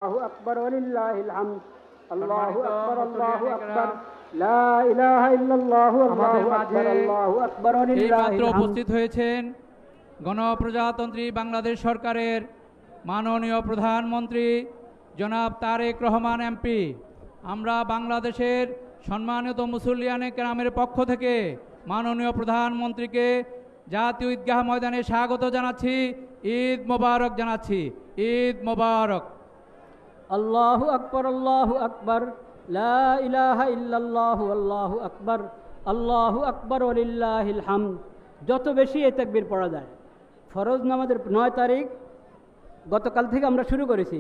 আল্লাহু আকবার ওয়ালিল্লাহিল হামদ। আল্লাহু আকবার, আল্লাহু আকবার, লা ইলাহা ইল্লাল্লাহু, আল্লাহু আকবার, আল্লাহু আকবার ওয়ালিল্লাহিল হামদ। উপস্থিত হয়েছেন গণপ্রজাতন্ত্রী বাংলাদেশ সরকারের মাননীয় প্রধানমন্ত্রী জনাব তারেক রহমান এমপি। আমরা বাংলাদেশের সম্মানিত মুসল্লিয়ানে কেরামের পক্ষ থেকে মাননীয় প্রধানমন্ত্রীকে জাতীয় ঈদগাহ ময়দানে স্বাগত জানাচ্ছি, ঈদ মোবারক জানাচ্ছি। ঈদ মোবারক। আল্লাহু আকবার, আল্লাহু আকবার, লা ইলাহা ইল্লাল্লাহু, আল্লাহু আকবার, আল্লাহু আকবার ওয়ালিল্লাহিল হামদ। যত বেশি এই তাকবীর পড়া যায়। ফরজ নামাজের 9 তারিখ গতকাল থেকে আমরা শুরু করেছি।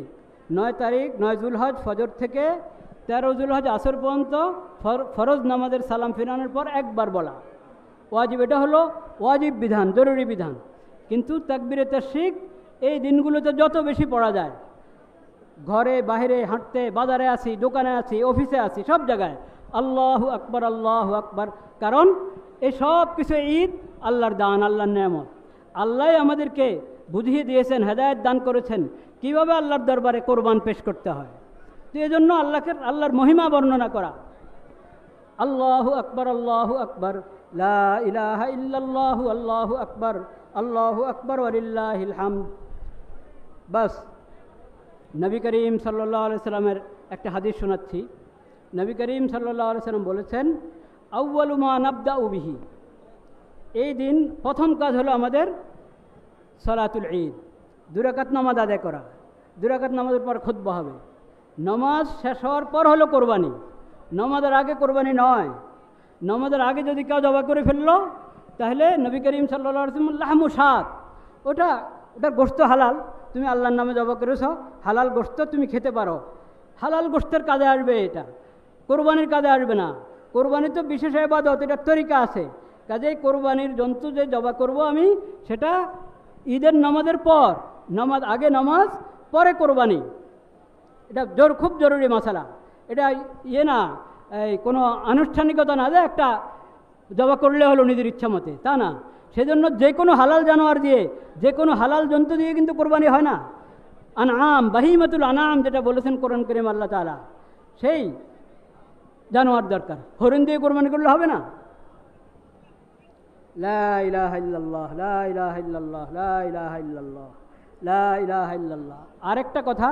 9 তারিখ 9 জুলহজ ফজর থেকে 13 জুলহজ আসর পর্যন্ত ফরজ নামাজের সালাম ফিরানোর পর একবার বলা ওয়াজিব। এটা হলো ওয়াজিব বিধান, জরুরি বিধান। কিন্তু তাকবীরে তাশরিক এই দিনগুলোতে যত বেশি পড়া যায়, ঘরে বাইরে হাঁটতে, বাজারে আছি, দোকানে আছি, অফিসে আছি, সব জায়গায় আল্লাহু আকবার, আল্লাহু আকবার। কারণ এই সব কিছু ঈদ আল্লাহর দান, আল্লাহর নেয়ামত। আল্লাহ আমাদেরকে বুঝিয়ে দিয়েছেন, হেদায়েত দান করেছেন কিভাবে আল্লাহর দরবারে কোরবান পেশ করতে হয়। তো এই জন্য আল্লাহর মহিমা বর্ণনা করা। আল্লাহু আকবার, আল্লাহু আকবার, লা ইলাহা ইল্লাল্লাহু, আল্লাহু আকবার, আল্লাহু আকবার ওয়ালিল্লাহিল হামদ। বাস। নবী করিম সাল্লাল্লাহু আলাইহি সাল্লামের একটা হাদিস শোনাচ্ছি। নবী করিম সাল্লাল্লাহু আলাইহি সাল্লাম বলেছেন, আউয়ালু মা নাবদাউ বিহি, এই দিন প্রথম কাজ হলো আমাদের সালাতুল ঈদ, 2 রাকাত নামাজ আদায় করা। 2 রাকাত নামাজের পর খুতবা হবে। নামাজ শেষ হওয়ার পর হলো কোরবানি। নামাজের আগে কোরবানি নয়। নামাজের আগে যদি কেউ জবাই করে ফেললো তাহলে নবী করিম সাল্লাল্লাহু আলাইহি ওয়াসাল্লাম লাহমু শাত, ওটার গোশত হালাল, তুমি আল্লাহর নামে জবাই করেছ, হালাল গোশত তুমি খেতে পারো। হালাল গোশতের কাজে আসবে, এটা কোরবানির কাজে আসবে না। কোরবানি তো বিশেষ ইবাদত, এটার তরিকা আছে। কাজেই কোরবানির জন্তু যে জবাই করব আমি, সেটা ঈদের নামাজের পর। নামাজ আগে নামাজ, পরে কোরবানি। এটা খুব জরুরি মশালা। এটা না, এই কোনো আনুষ্ঠানিকতা না যে একটা জবাই করলে হলো নিজের ইচ্ছা মতে, তা না। সেজন্য যে কোনো হালাল জানোয়ার দিয়ে, যে কোনো হালাল জন্তু দিয়ে কিন্তু কোরবানি হয় না। আনআম, বাহিমাতুল আনাম যেটা বলেছেন কোরআন কারীম আল্লাহ তাআলা, সেই জানোয়ার দরকার। হরিণ দিয়ে কোরবানি করলে হবে না। লা ইলাহা ইল্লাল্লাহ, লা ইলাহা ইল্লাল্লাহ, লা ইলাহা ইল্লাল্লাহ, লা ইলাহা ইল্লাল্লাহ। আরেকটা কথা,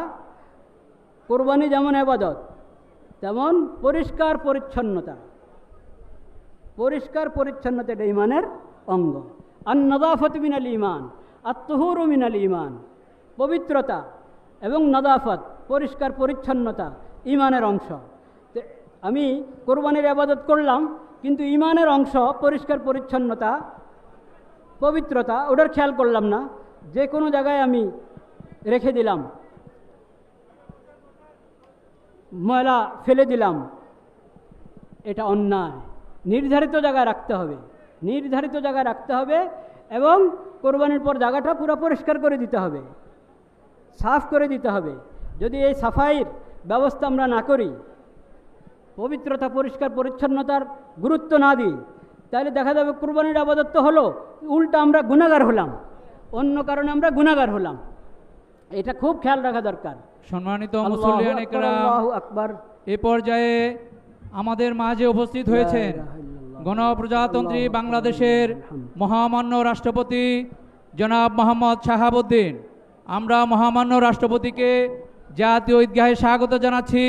কোরবানি যেমন ইবাদত তেমন পরিষ্কার পরিচ্ছন্নতা। পরিষ্কার পরিচ্ছন্নতা এটা ঈমানের অঙ্গ। আন-নাযাফাতু মিনাল ঈমান, আত-তুহুরু মিনাল ঈমান। পবিত্রতা এবং নাযাফত, পরিষ্কার পরিচ্ছন্নতা ঈমানের অংশ। আমি কোরবানির ইবাদত করলাম, কিন্তু ঈমানের অংশ পরিষ্কার পরিচ্ছন্নতা, পবিত্রতা, ওটার খেয়াল করলাম না। যে কোনো জায়গায় আমি রেখে দিলাম, ময়লা ফেলে দিলাম, এটা অন্যায়। নির্ধারিত জায়গায় রাখতে হবে, নির্ধারিত জায়গায় রাখতে হবে। এবং কোরবানির পর জায়গাটা পুরো পরিষ্কার করে দিতে হবে, সাফ করে দিতে হবে। যদি এই সাফাইয়ের ব্যবস্থা আমরা না করি, পবিত্রতা, পরিষ্কার পরিচ্ছন্নতার গুরুত্ব না দিই, তাহলে দেখা যাবে কোরবানির ইবাদত তো হলো, উল্টা আমরা গুনাহগার হলাম, অন্য কারণে আমরা গুনাহগার হলাম। এটা খুব খেয়াল রাখা দরকার। সম্মানিত মুসল্লিয়ানে কেরাম, আল্লাহু আকবার। এ পর্যায়ে আমাদের মাঝে উপস্থিত হয়েছেন গণপ্রজাতন্ত্রী বাংলাদেশের মহামান্য রাষ্ট্রপতি জনাব মোহাম্মদ শাহাবুদ্দিন। আমরা মহামান্য রাষ্ট্রপতিকে জাতীয় ঈদগাহে স্বাগত জানাচ্ছি,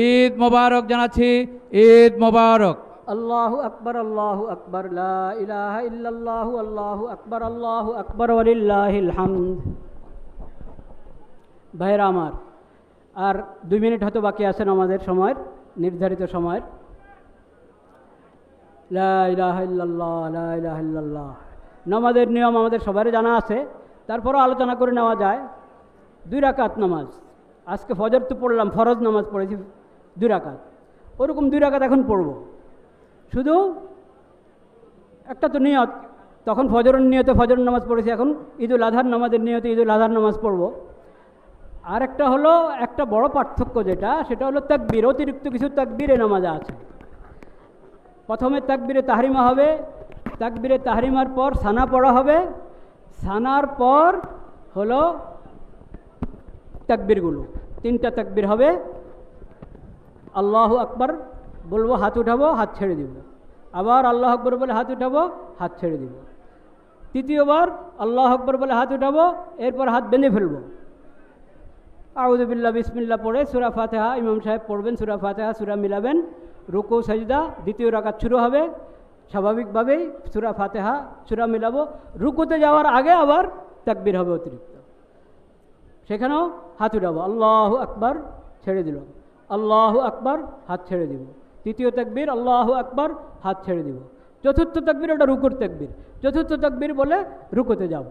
ঈদ মোবারক জানাচ্ছি। ঈদ মোবারক। আল্লাহু আকবার, আল্লাহু আকবার, লা ইলাহা ইল্লাল্লাহু, আল্লাহু আকবার, আল্লাহু আকবার ওয়ালিল্লাহিল হামদ। ভাইরা আমার, আর 2 মিনিট হয়তো বাকি আছেন আমাদের সময়ের, নির্ধারিত সময়ের। লা ইলাহা ইল্লাল্লাহ, লা ইলাহা ইল্লাল্লাহ। নামাজের নিয়ম আমাদের সবারই জানা আছে, তারপরও আলোচনা করে নেওয়া যায়। 2 রাকাত নামাজ। আজকে ফজর তো পড়লাম, ফরজ নামাজ পড়েছি 2 রাকাত। ওরকম 2 রাকাত এখন পড়ব। শুধু একটা তো নিয়ত, তখন ফজরের নিয়তে ফজর নামাজ পড়েছি, এখন ঈদুল আজহার নামাজের নিয়তে ঈদুল আজহার নামাজ পড়ব। আর একটা হলো, একটা বড় পার্থক্য সেটা হলো তাকবীর। অতিরিক্ত কিছু তাকবীরে নামাজে আছে। প্রথমে তাকবীরে তাহরিমা হবে, তাকবীরে তাহরিমার পর সানা পড়া হবে, সানার পর হলো তাকবীরগুলো। তিনটা তাকবীর হবে। আল্লাহু আকবার বলবো, হাত উঠাবো, হাত ছেড়ে দিব। আবার আল্লাহ আকবর বলে হাত উঠাবো, হাত ছেড়ে দিব। তৃতীয়বার আল্লাহ আকবর বলে হাত উঠাবো, এরপর হাত বেঁধে ফেলবো। আউযু বিল্লাহ বিসমিল্লাহ পড়ে সূরা ফাতিহা ইমাম সাহেব পড়বেন, সূরা ফাতিহা সূরা মিলাবেন, রুকু সাজদা, দ্বিতীয় রাকাত শুরু হবে। স্বাভাবিকভাবেই সূরা ফাতিহা সূরা মিলাবো। রুকুতে যাওয়ার আগে আবার তাকবীর হবে অতিরিক্ত, সেখানেও হাত উঠাবো, আল্লাহু আকবার, ছেড়ে দিল, আল্লাহু আকবার, হাত ছেড়ে দিব। তৃতীয় তাকবীর আল্লাহু আকবার, হাত ছেড়ে দিব। চতুর্থ তাকবীর ওটা রুকুর তাকবীর, চতুর্থ তাকবীর বলে রুকুতে যাব।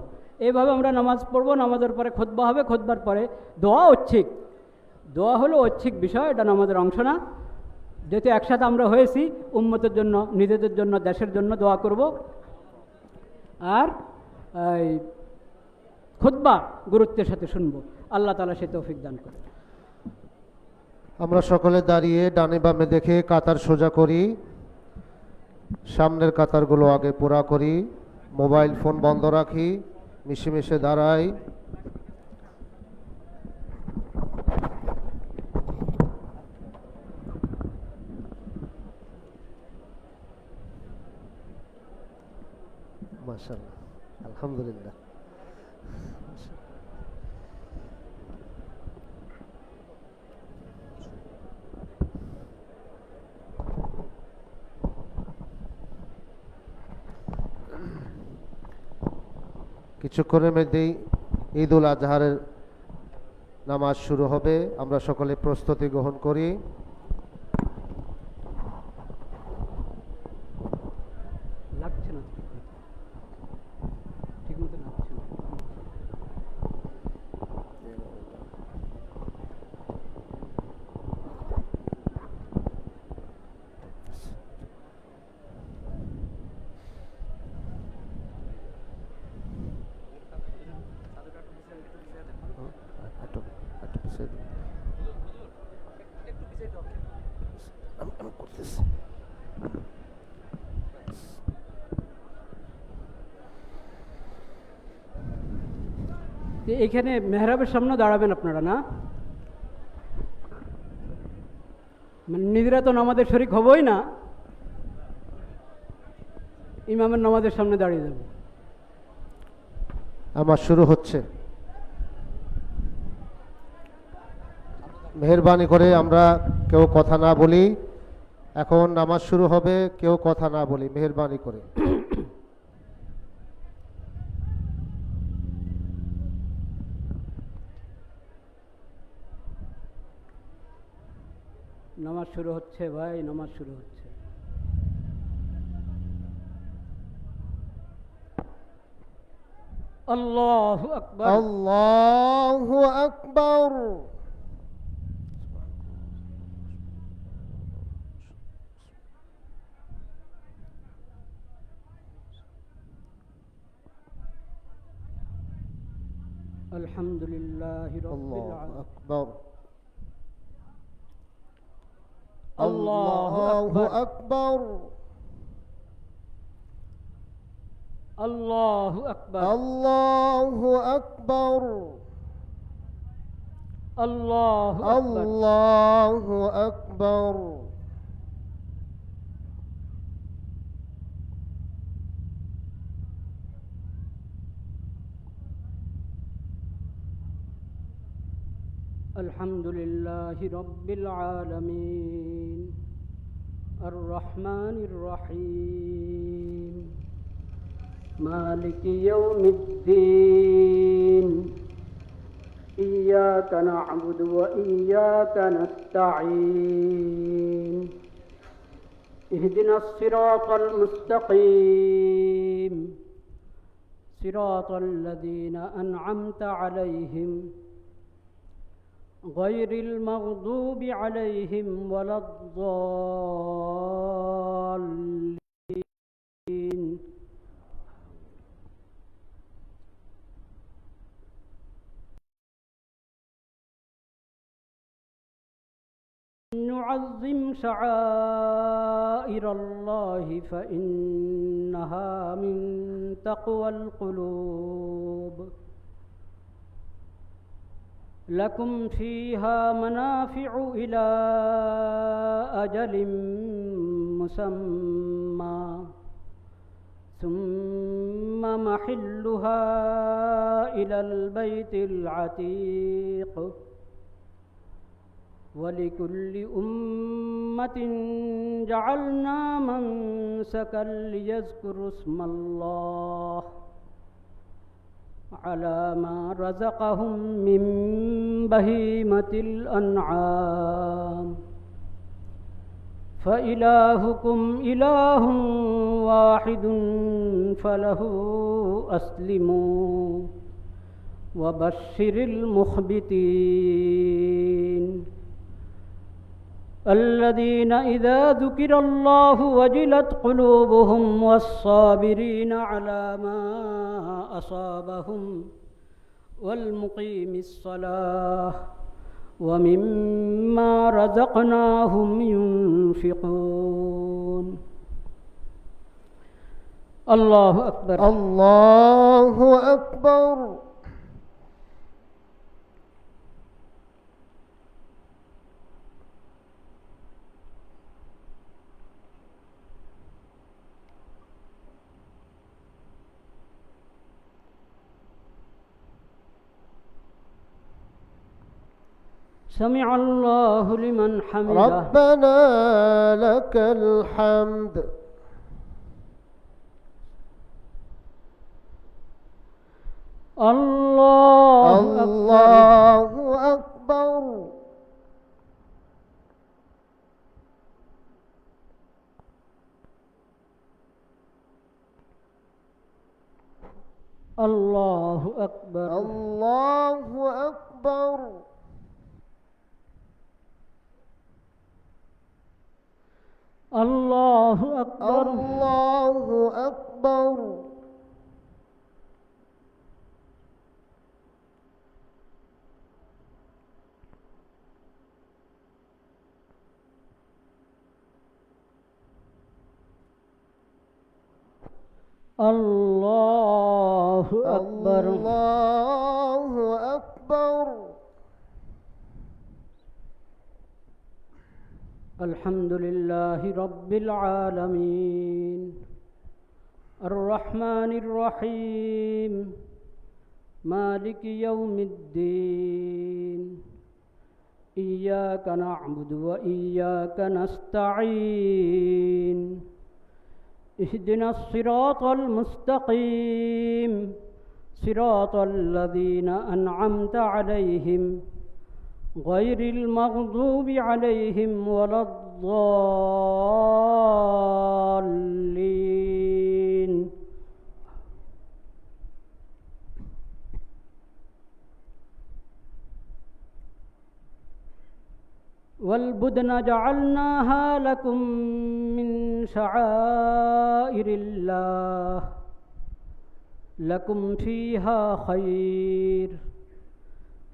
এইভাবে আমরা নামাজ পড়বো। নামাজের পরে খুতবা হবে, খুতবার পরে দোয়া ঐচ্ছিক। দোয়া হলো ঐচ্ছিক বিষয়, এটা নামাজের অংশ না। যেহেতু একসাথে আমরা হয়েছি, উম্মতের জন্য, নিজেদের জন্য, দেশের জন্য দোয়া করব। আর এই খুতবা গুরুত্বের সাথে শুনবো। আল্লাহ তাআলা সে তৌফিক দান করে। আমরা সকলে দাঁড়িয়ে ডানে বামে দেখে কাতার সোজা করি, সামনের কাতারগুলো আগে পুরা করি, মোবাইল ফোন বন্ধ রাখি, মিশে মিশে দাঁড়াই। মাশাআল্লাহ, আলহামদুলিল্লাহ। কিছুক্ষণের মধ্যেই ঈদ উল আজহারের নামাজ শুরু হবে। আমরা সকলে প্রস্তুতি গ্রহণ করি। লাগছে না, ঠিক মতো লাগছে না। আমি করতেছি। এখানে মেহরাবের সামনে দাঁড়াবেন আপনারা, না মানে নিজেরা তো নামাজের শরীক হবই না, ইমামের নামাজের সামনে দাঁড়িয়ে যাব। আমার শুরু হচ্ছে। মেহেরবানি করে আমরা কেউ কথা না বলি। এখন নামাজ শুরু হবে, কেউ কথা না বলি, মেহেরবানি করে। নামাজ শুরু হচ্ছে ভাই, নামাজ শুরু হচ্ছে। আল্লাহু আকবার, আল্লাহু আকবার। আলহামদুলিল্লাহি রাব্বিল আল্লাহু আলামিন। আকবার। আল্লাহু আল্লাহু আকবার, আকবার। আল্লাহু আকবার, আল্লাহু আকবার। আল্লাহু আকবার, আল্লাহু আকবার। আলহামদুলিল্লাহি রাব্বিল আলামিন, আর রহমানির রহিম, মালিকি ইয়াউমিদ্দিন, ইয়্যাকা না'বুদু ওয়া ইয়্যাকা নাস্তাঈন, ইহদিনাস সিরাতাল মুস্তাকিম, সিরাতাল লাযীনা আন'আমতা আলাইহিম غير المغضوب عليهم ولا الضالين. نعظم شعائر الله فإنها من تقوى القلوب. لكم فيها منافع إلى أجل مسمى ثم محلها إلى البيت العتيق ولكل أمة جعلنا منسكا ليذكروا اسم الله على ما رزقهم من بهيمة الأنعام فإلهكم إله واحد فله أسلموا وبشر المخبتين الذين إذا ذكر الله وجلت قلوبهم والصابرين على ما أصابهم والمقيم الصلاة ومما رزقناهم ينفقون الله أكبر الله أكبر. سمع الله لمن حمده ربنا لك الحمد. الله أكبر. الله أكبر الله أكبر. الله أكبر الله أكبر. الله أكبر الله أكبر. الحمد لله رب العالمين الرحمن الرحيم مالك يوم الدين إياك نعبد وإياك نستعين اهدنا الصراط المستقيم صراط الذين أنعمت عليهم غير المغضوب عليهم ولا الضالين والبدن جعلناها لكم من شعائر الله لكم فيها خير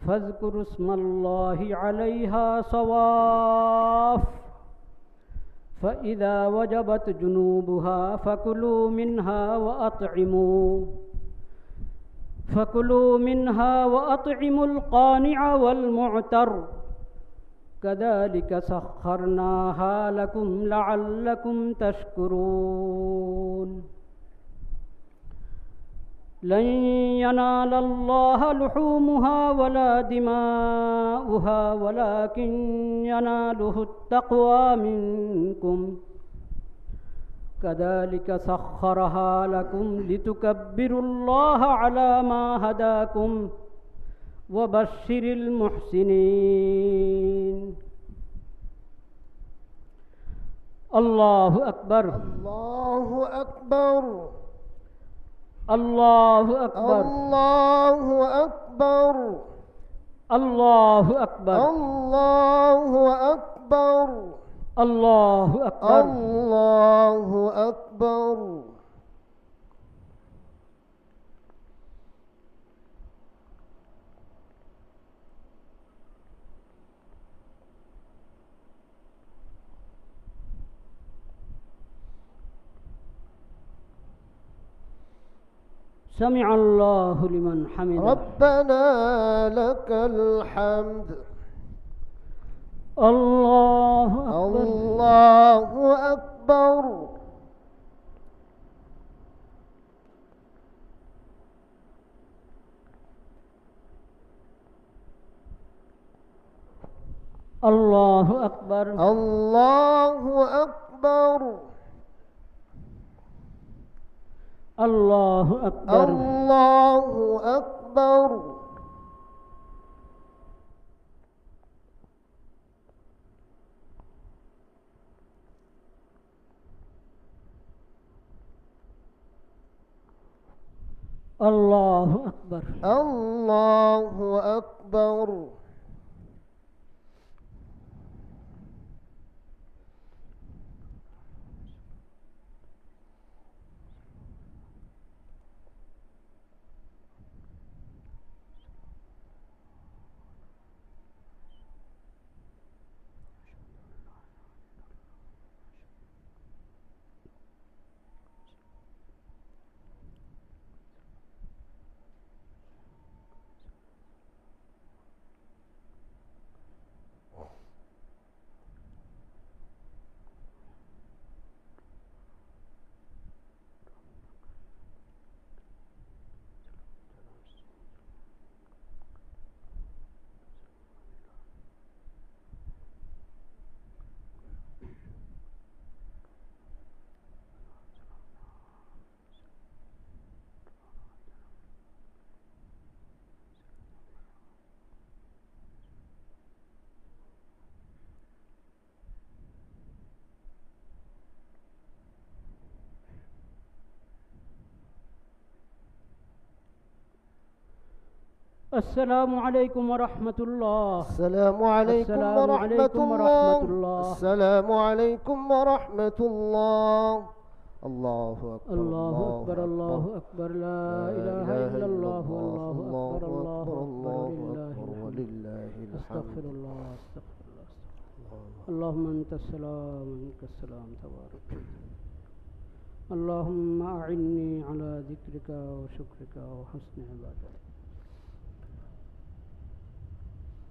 فاذكروا اسم الله عليها صواف فإذا وجبت جنوبها فكلوا منها وأطعموا القانع والمعتر كذلك سخرناها لكم لعلكم تشكرون لن ينال الله لحومها ولا دماؤها ولكن يناله التقوى منكم كذلك سخرها لكم لتكبروا الله على ما هداكم وبشر المحسنين الله أكبر الله أكبر. الله أكبر الله أكبر. الله أكبر الله أكبر. الله أكبر الله أكبر. سمع الله لمن حمده ربنا لك الحمد الله أكبر الله أكبر الله أكبر الله أكبر الله أكبر الله أكبر الله أكبر الله أكبر السلام عليكم ورحمة الله السلام عليكم السلام ورحمة عليكم الله ورحمة الله. السلام عليكم ورحمة الله الله أكبر الله أكبر الله أكبر لا إله إلا الله والله أكبر الله أكبر ولله الحمد أستغفر الله أستغفر الله اللهم أنت السلام ومنك السلام تبارك اللهم أعني على ذكرك وشكرك وحسن عبادتك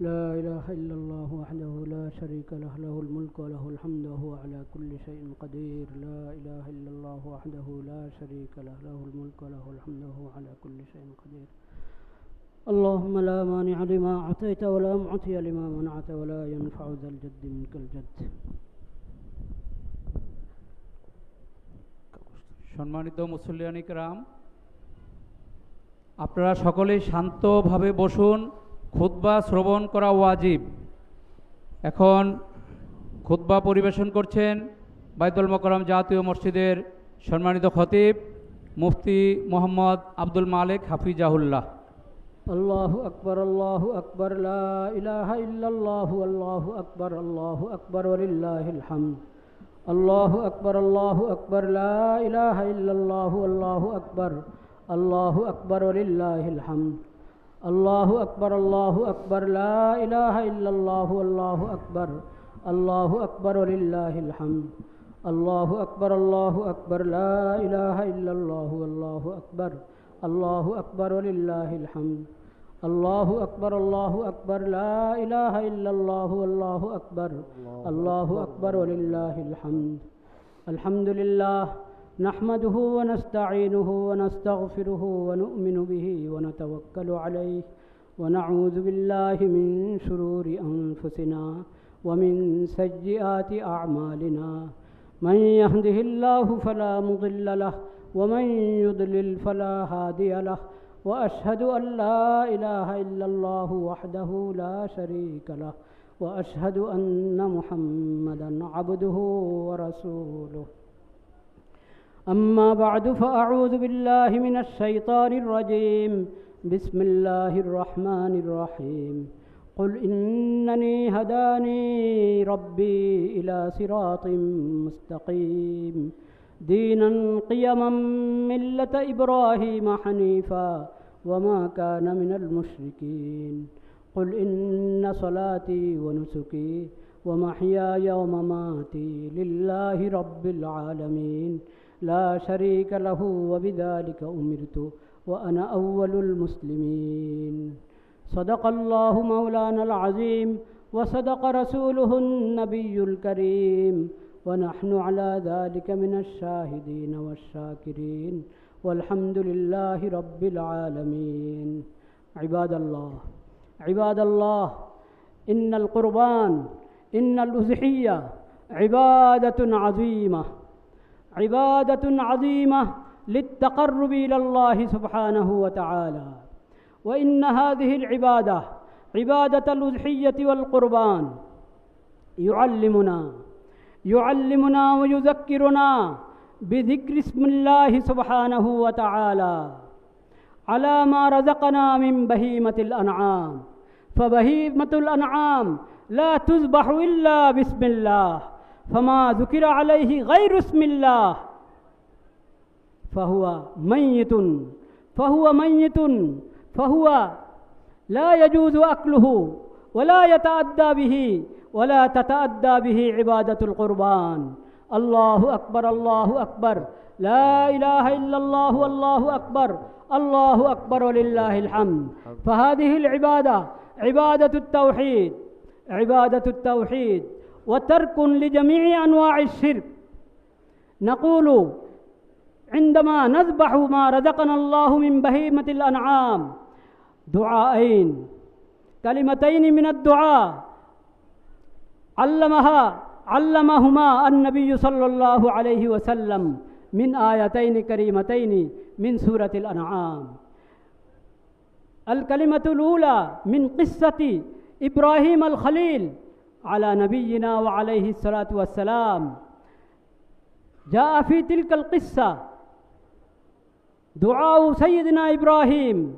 لا إله إلا الله وحده لا شريك له له الملك وله الحمد وهو على كل شيء قدير لا إله إلا الله وحده لا شريك له له الملك وله الحمد وهو على كل شيء قدير اللهم لا مانع لما أعطيت ولا معطي لما منعت ولا ينفع ذا الجد منك الجد সম্মানিত মুসল্লিয়ান ইকরাম, আপনারা সকলেই শান্তভাবে বসুন। খুতবা শ্রবণ করা ওয়াজিব। এখন খুতবা পরিবেশন করছেন বাইতুল মোকাররম জাতীয় মসজিদের সম্মানিত খতিব মুফতি মোহাম্মদ আব্দুল মালিক হাফিজাহুল্লাহ। الله أكبر لا إله إلا الله والله أكبر ولله الحمد الله أكبر لا إله إلا الله والله أكبر ولله الحمد الله أكبر لا إله إلا الله والله أكبر ولله الحمد الله أكبر لا إله إلا الله والله أكبر ولله الحمد الله أكبر لا إله إلا الله والله أكبر ولله الحمد الحمد لله نحمده ونستعينه ونستغفره ونؤمن به ونتوكل عليه ونعوذ بالله من شرور أنفسنا ومن سيئات أعمالنا من يهده الله فلا مضل له ومن يضلل فلا هادي له وأشهد أن لا إله إلا الله وحده لا شريك له وأشهد أن محمدا عبده ورسوله أما بعد فأعوذ بالله من الشيطان الرجيم بسم الله الرحمن الرحيم قل إنني هداني ربي إلى صراط مستقيم دينا قيما ملة إبراهيم حنيفا وما كان من المشركين قل إن صلاتي ونسكي ومحياي ومماتي لله رب العالمين لا شريك له وبذلك أمرت وأنا أول المسلمين. صدق الله مولانا العظيم وصدق رسوله النبي الكريم ونحن على ذلك من الشاهدين والشاكرين والحمد لله رب العالمين. عباد الله، إن القربان، إن الأضحية عبادة عظيمة للتقرب إلى الله سبحانه وتعالى. وإن هذه العبادة، عبادة الأضحية والقربان، يعلمنا ويذكرنا بذكر اسم الله سبحانه وتعالى على ما رزقنا من بهيمة الأنعام. فبهيمة الأنعام لا تذبح إلا بسم الله، فما ذكر عليه غير اسم الله فهو ميت، فهو لا يجوز أكله ولا يتأدى به، ولا تتأدى به عبادة القربان. الله أكبر، الله أكبر، لا إله إلا الله والله أكبر، الله أكبر ولله الحمد. فهذه العبادة عبادة التوحيد وترك لجميع أنواع الشرك. نقول عندما نذبح ما رزقنا الله من بهيمة الأنعام دعاءين، كلمتين من الدعاء علمهما النبي صلى الله عليه وسلم من آيتين كريمتين من سورة الأنعام. الكلمة الأولى من قصة إبراهيم الخليل على نبينا وعليه الصلاة والسلام. جاء في تلك القصة دعاء سيدنا إبراهيم: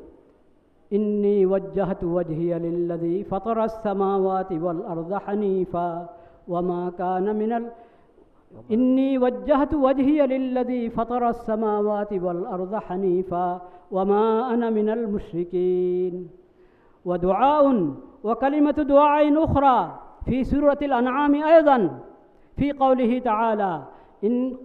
إني وجهت وجهي للذي فطر السماوات والأرض حنيفا وما كان إني وجهت وجهي للذي فطر السماوات والأرض حنيفا وما أنا من المشركين. وكلمة دعاء أخرى في سورة الأنعام أيضا في قوله تعالى: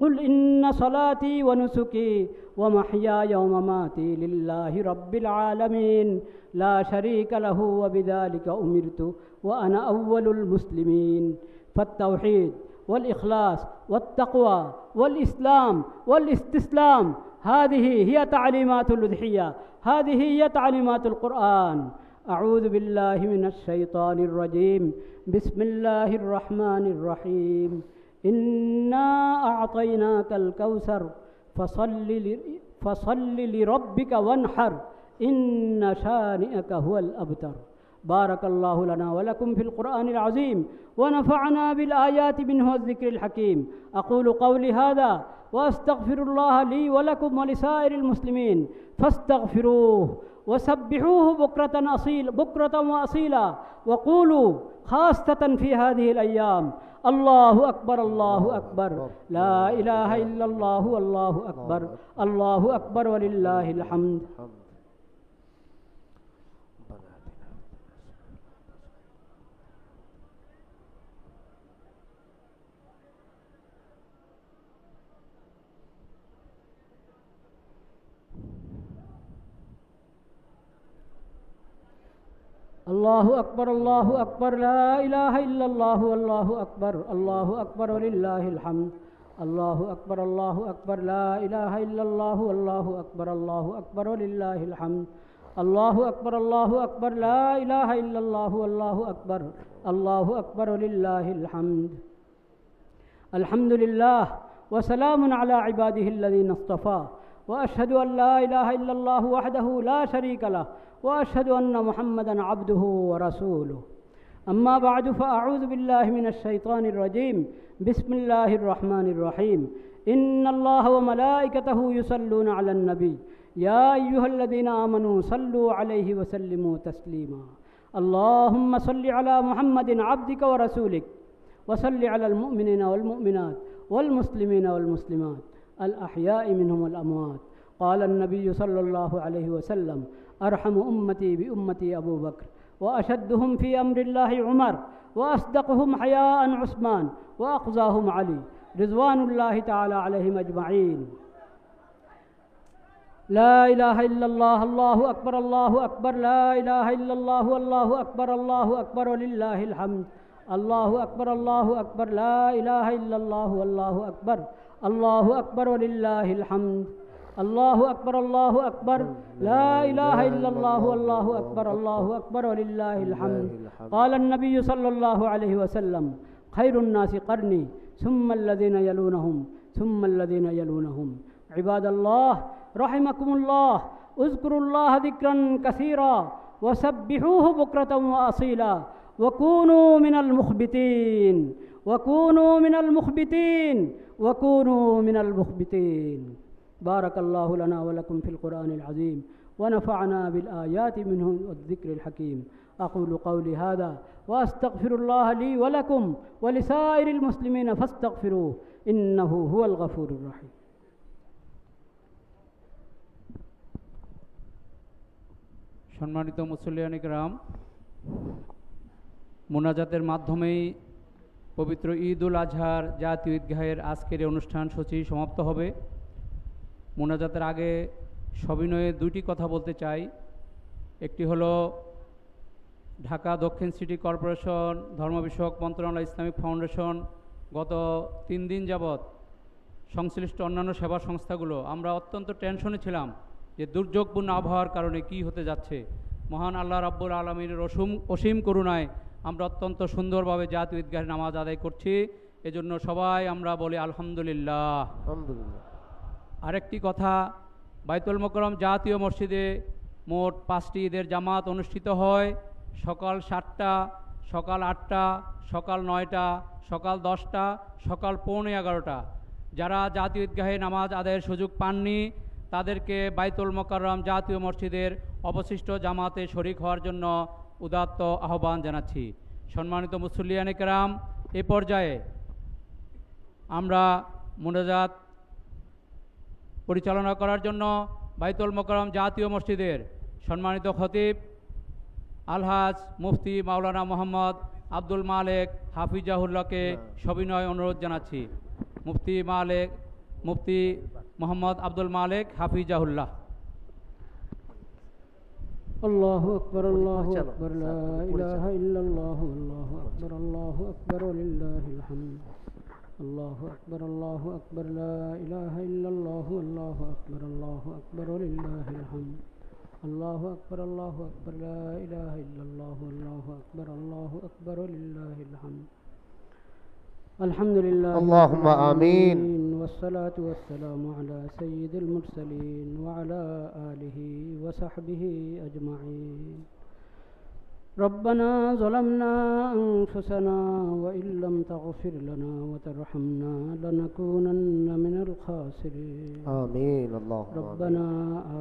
قل إن صلاتي ونسكي ومحياي ومماتي لله رب العالمين لا شريك له وبذلك أمرت وأنا أول المسلمين. فالتوحيد والإخلاص والتقوى والإسلام والاستسلام هذه هي تعليمات الأضحية، هذه هي تعليمات القرآن. أعوذ بالله من الشيطان الرجيم. بسم الله الرحمن الرحيم. إنا أعطيناك الكوثر فصل لربك وانحر إن شانئك هو الأبتر. بارك الله لنا ولكم في القرآن العظيم ونفعنا بالآيات منه والذكر الحكيم. أقول قولي هذا وأستغفر الله لي ولكم ولسائر المسلمين فاستغفروه وسبحوه بكرة وأصيلا، وقولوا خاصة في هذه الأيام: الله أكبر، الله أكبر، لا إله إلا الله والله أكبر، الله أكبر ولله الحمد. الله أكبر، الله أكبر، لا إله إلا الله والله أكبر، الله أكبر ولله الحمد. الله أكبر، الله أكبر، لا إله إلا الله والله أكبر، الله أكبر ولله الحمد. الله أكبر، الله أكبر، لا إله إلا الله والله أكبر، الله أكبر ولله الحمد. الحمد لله وسلام على عباده الذين اصطفى، وأشهد أن لا إله إلا الله وحده لا شريك له، وأشهد أن محمدًا عبده ورسوله. أما بعد، فأعوذ بالله من الشيطان الرجيم. بسم الله الرحمن الرحيم. إن الله وملائكته يصلون على النبي يا أيها الذين آمنوا صلوا عليه وسلموا تسليما. اللهم صل على محمد عبدك ورسولك، وصل على المؤمنين والمؤمنات والمسلمين والمسلمات الأحياء منهم والأموات. قال النبي صلى الله عليه وسلم: أرحم أمتي بأمتي أبو بكر، وأشدهم في أمر الله عمر، وأصدقهم حياء عثمان، وأقضاهم علي رضوان الله تعالى عليهم أجمعين. لا إله إلا الله الله أكبر الله أكبر لا إله إلا الله الله أكبر الله أكبر ولله الحمد الله أكبر الله أكبر لا إله إلا الله والله أكبر الله أكبر ولله الحمد الله أكبر الله أكبر لا إله إلا الله والله أكبر الله أكبر ولله الحمد قال النبي صلى الله عليه وسلم خير الناس قرني ثم الذين يلونهم ثم الذين يلونهم عباد الله رحمكم الله اذكروا الله ذكرا كثيرا وسبحوه بكرة وأصيلا وكونوا من المخبتين وكونوا من المخبتين وكونوا من المخبتين بارك الله لنا ولكم في القرآن العظيم ونفعنا بالآيات منه والذكر الحكيم أقول قولي هذا وأستغفر الله لي ولكم ولسائر المسلمين فاستغفروه إنه هو الغفور الرحيم সম্মানিত মুসল্লিয়ান কিরাম, মোনাজাতের মাধ্যমেই পবিত্র ঈদ উল আজহার জাতীয় ঈদগাহের আজকের এই অনুষ্ঠান সূচি সমাপ্ত হবে। মোনাজাতের আগে সবিনয়ে দুইটি কথা বলতে চাই। একটি হলো ঢাকা দক্ষিণ সিটি কর্পোরেশন ধর্ম বিষয়ক মন্ত্রণালয় ইসলামিক ফাউন্ডেশন গত 3 দিন যাবৎ সংশ্লিষ্ট অন্যান্য সেবা সংস্থাগুলো আমরা অত্যন্ত টেনশনে ছিলাম যে দুর্যোগপূর্ণ আবহাওয়ার কারণে কি হতে যাচ্ছে। মহান আল্লাহ রাব্বুল আলামিনের অসীম করুণায় আমরা অত্যন্ত সুন্দরভাবে জাতীয় ঈদগাহে নামাজ আদায় করছি। এজন্য সবাই আমরা বলি আলহামদুলিল্লাহ। আলহামদুলিল্লাহ। আরেকটি কথা, বাইতুল মোকাররম জাতীয় মসজিদে মোট 5টি ঈদের জামাত অনুষ্ঠিত হয়। সকাল 7টা, সকাল 8টা, সকাল 9টা, সকাল 10টা, সকাল 11:15। যারা জাতীয় ঈদগাহে নামাজ আদায়ের সুযোগ পাননি তাদেরকে বাইতুল মোকাররম জাতীয় মসজিদের অবশিষ্ট জামাতে শরিক হওয়ার জন্য উদাত্ত আহ্বান জানাচ্ছি। সম্মানিত মুসল্লিয়ানে কেরাম, এ পর্যায়ে আমরা মোনাজাত পরিচালনা করার জন্য বাইতুল মোকাররম জাতীয় মসজিদের সম্মানিত খতিব আলহাজ মুফতি মাওলানা মোহাম্মদ আব্দুল মালেক হাফিজাহুল্লাহকে সবিনয় অনুরোধ জানাচ্ছি। মুফতি মোহাম্মদ আব্দুল মালেক হাফিজাহুল্লাহ। الله أكبر الله أكبر لا إله إلا الله والله أكبر الله أكبر ولله الحمد الله أكبر الله أكبر لا إله إلا الله والله أكبر الله أكبر ولله الحمد الله أكبر الله أكبر لا إله إلا الله والله أكبر الله أكبر ولله الحمد الحمد لله اللهم آمين والصلاة والسلام على سيد المرسلين وعلى آله وصحبه أجمعين ربنا ظلمنا أنفسنا وإن لم تغفر لنا وترحمنا لنكونن من الخاسرين آمين اللهم ربنا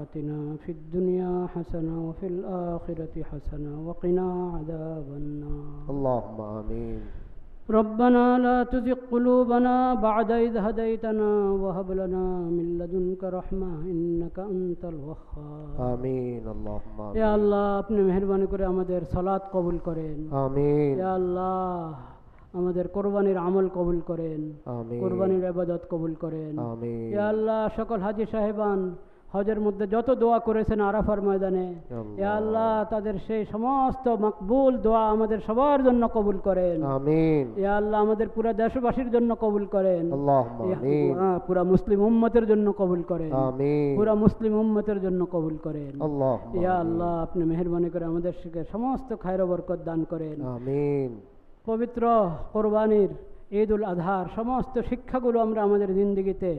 آتنا في الدنيا حسنة وفي الآخرة حسنة وقنا عذاب النار اللهم آمين ربنا لا تزغ قلوبنا بعد إذ هديتنا وهب لنا من لدنك رحمة إنك أنت الوهاب آمين اللهم آمين يا الله আপনি মেহেরবানি করে আমাদের সালাত কবুল করেন। آمين ইয়া আল্লাহ আমাদের কোরবানির আমল কবুল করেন, آمين কোরবানির ইবাদত কবুল করেন। آمين ইয়া আল্লাহ সকল হাজী সাহেবান হজের মধ্যে যত দোয়া করেছেন আরাফার ময়দানে, ইয়া আল্লাহ তাদের সেই সমস্ত মকবুল দোয়া আমাদের সবার জন্য কবুল করেন। آمين ইয়া আল্লাহ আমাদের পুরা দেশবাসীর জন্য কবুল করেন। اللهم آمين পুরা মুসলিম উম্মতের জন্য কবুল করেন। آمين পুরা মুসলিম উম্মতের জন্য কবুল করেন। اللهم ইয়া آمين আল্লাহ আপনি মেহেরবানি করে আমাদের সমস্ত খায়র ও বরকত দান করেন। آمين পবিত্র কোরবানির ঈদ উল আজহার সমস্ত শিক্ষাগুলো আমরা আমাদের জিন্দেগিতে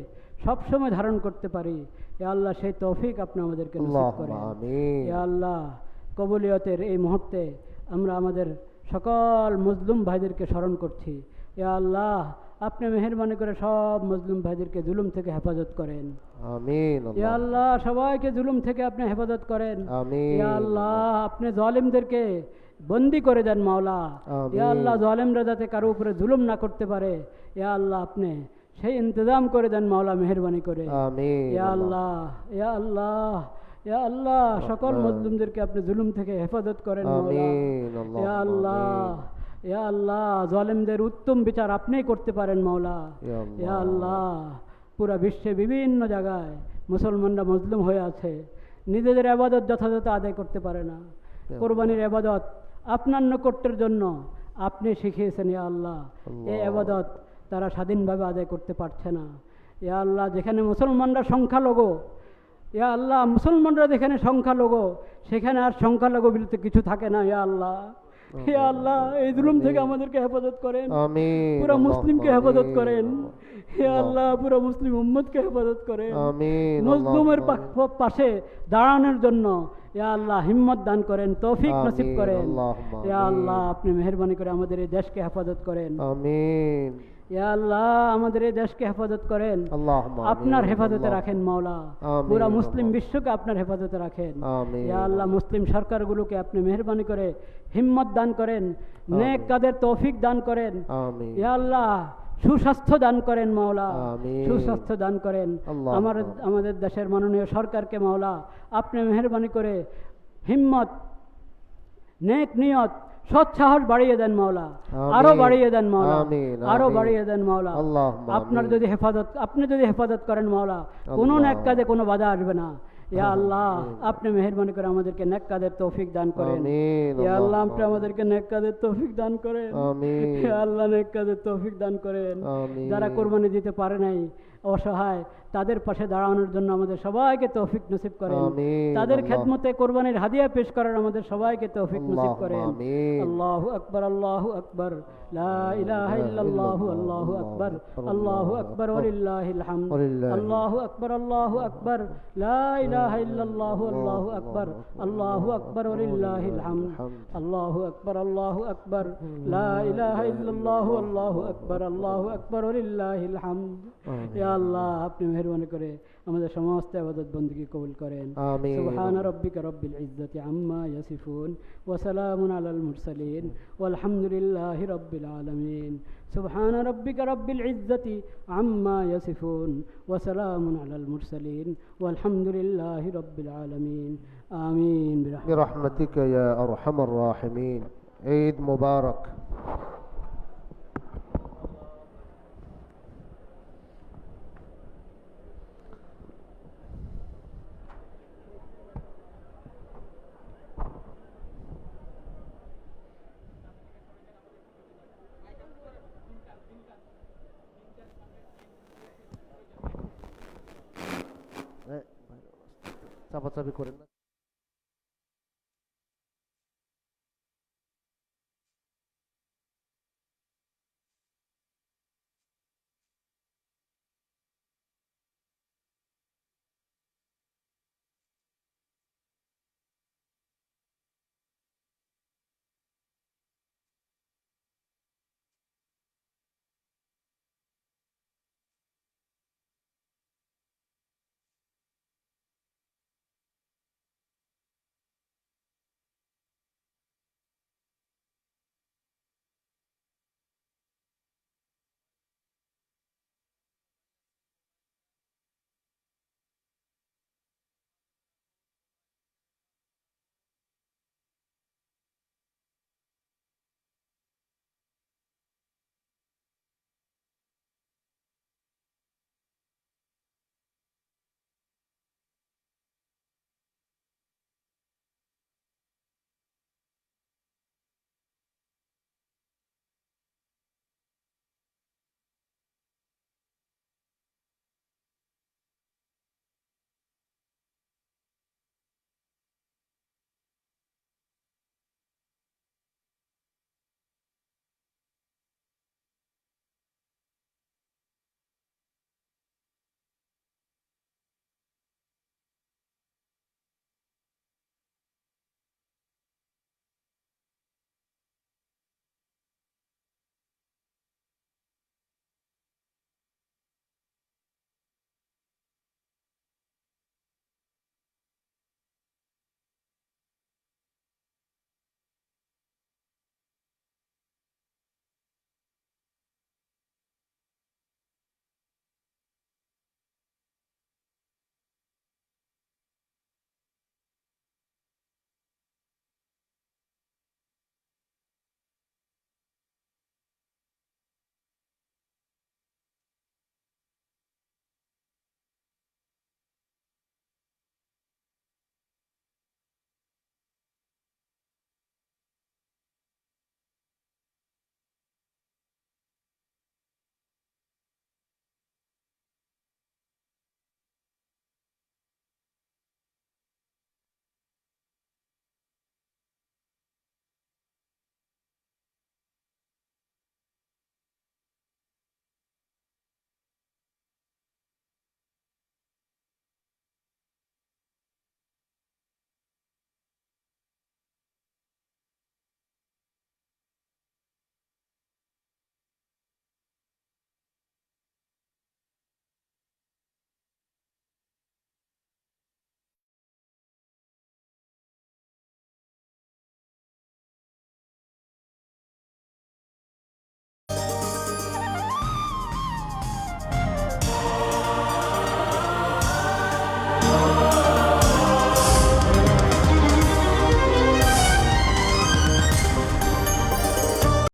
সবসময় ধারণ করতে পারি। ইয়া আল্লাহ সেই তৌফিক আপনি আমাদেরকে নসিব اللهم করেন। آمين ইয়া আল্লাহ কবুলিয়তের এই মুহূর্তে আমরা আমাদের সকল মজলুম ভাইদেরকে স্মরণ করছি। ইয়া আল্লাহ আপনি মেহেরবানি করে সব মজলুম ভাইদেরকে জুলুম থেকে হেফাজত করেন। آمين ইয়া اللهم আল্লাহ সবাইকে জুলুম থেকে আপনি হেফাজত করেন। آمين ইয়া আল্লাহ আপনি জালিমদেরকে বন্দি করে দেন মাওলা। আমিন। ইয়া আল্লাহ জালিমরা যাতে কারো উপরে জুলুম না করতে পারে, ইয়া আল্লাহ আপনি সেই ইন্তজাম করে দেন মাওলা মেহেরবানি করে। آمين ইয়া আল্লাহ ইয়া আল্লাহ ইয়া আল্লাহ সকল মজলুমদেরকে আপনি জুলুম থেকে হেফাজত করেন মাওলা। آمين ইয়া اللهم আল্লাহ آمين ইয়া আল্লাহ জালিমদের উত্তম বিচার আপনিই করতে পারেন মাওলা। يا ইয়া الله আল্লাহ পুরা বিশ্বে বিভিন্ন জায়গায় মুসলমানরা মজলুম হয়ে আছে, নিজেদের আবাদত যথাযথ আদায় করতে পারে না। কোরবানির আবাদত আপনার নৈকট্যের জন্য আপনি শিখিয়েছেন ইয়া আল্লাহ, এই আবাদত তারা স্বাধীনভাবে আদায় করতে পারছে না। ইয়া আল্লাহ, যেখানে মুসলমানরা সংখ্যালঘু, ইয়া আল্লাহ মুসলমানরা যেখানে সংখ্যালঘু, সেখানে আর সংখ্যালঘু বলতে কিছু থাকে না। ইয়া আল্লাহ, ইয়া আল্লাহ, এই জুলুম থেকে আমাদেরকে হেফাজত করেন, আমিন। পুরো মুসলিমকে হেফাজত আমিন। করেন। হে আল্লাহ, পুরো মুসলিম উম্মতকে হেফাজত করেন। আমিন। মজলুমের পাশে দাঁড়ানোর জন্য ইয়া আল্লাহ হিম্মত দান করেন, তৌফিক নসিব আমিন। করেন। আল্লাহুম্মা ইয়া আমিন। আল্লাহ, আপনি মেহেরবানি করে আমাদের এই দেশকে হেফাজত করেন। আমিন। ইয়া আল্লাহ, আমাদের এই দেশকে হেফাজত করেন, আল্লাহুম্মা আমিন। আপনার হেফাজতে আল্লাহ- রাখেন মাওলা। আমিন। পুরা মুসলিম আল্লাহ। বিশ্বকে আপনার হেফাজতে রাখেন। আমিন। ইয়া আল্লাহ, মুসলিম সরকারগুলোকে আপনি মেহেরবানি করে হিম্মত দান করেন, নেক কাদের তৌফিক দান করেন। আমিন। ইয়া আল্লাহ, সুস্বাস্থ্য দান করেন মাওলা, আমিন। সুস্বাস্থ্য দান করেন। আল্লাহ। আমাদের দেশের মাননীয় সরকারকে মাওলা আপনি মেহেরবানি করে হিম্মত, নেক নিয়ত, সৎ সাহস বাড়িয়ে দেন মাওলা, আমিন। আরো বাড়িয়ে দেন মাওলা, আমিন। আরো আমিন। বাড়িয়ে দেন মাওলা। আল্লাহুম্মা আপনার আমিন। যদি আপনি যদি হেফাজত করেন মাওলা, কোনো আল্লাহ। নেক কাজে কোনো বাধা আসবে না। ইয়া আল্লাহ, আমিন। আপনি মেহেরবানি করে আমাদেরকে নেক কাজের তৌফিক দান করেন। আমিন। ইয়া আল্লাহ, আপনি আল্লাহুম্মা আমাদেরকে নেক কাজের তৌফিক দান করেন। আমিন। ইয়া আল্লাহ, নেক কাজের তৌফিক দান করেন। আমিন। যারা কোরবানি দিতে পারে নাই, অসহায়, তাদের পাশে দাঁড়ানোর জন্য আমাদের সবাইকে তৌফিক নসিব করেন। আমিন। তাদের আল্লাহ। খেদমতে কোরবানির হাদিয়া পেশ করার আমাদের সবাইকে তৌফিক নসিব করেন। আমিন। আল্লাহু আকবার, আল্লাহু আকবার, লা ইলাহা ইল্লাল্লাহু, আল্লাহু আকবার, আল্লাহু আকবার ওয়ালিল্লাহিল হামদ। আল্লাহু আকবার, আল্লাহু আকবার, লা ইলাহা ইল্লাল্লাহু, আল্লাহু আকবার, আল্লাহু আকবার ওয়ালিল্লাহিল হামদ। আল্লাহু আকবার, আল্লাহু আকবার, লা ইলাহা ইল্লাল্লাহু, আল্লাহু আকবার, আল্লাহু আকবার ওয়ালিল্লাহিল হামদ। ইয়া আল্লাহ, আপনি মেহেরবানি করে আমাদের সমস্ত ইবাদত বندگی কবুল করেন। আমিন। সুবহান রাব্বিকা রাব্বিল ইজ্জাতি আম্মা ইয়াসিফুন ওয়া সালামুন আলাল মুরসালিন ওয়ালহামদুলিল্লাহি রাব্বিল আলামিন। সুবহান রাব্বিকা রাব্বিল ইজ্জাতি আম্মা ইয়াসিফুন ওয়া সালামুন আলাল মুরসালিন ওয়ালহামদুলিল্লাহি রাব্বিল আলামিন। আমিন। برحمتك يا أرحم الراحمين. عيد مبارك. চাপাচাপি করেন না।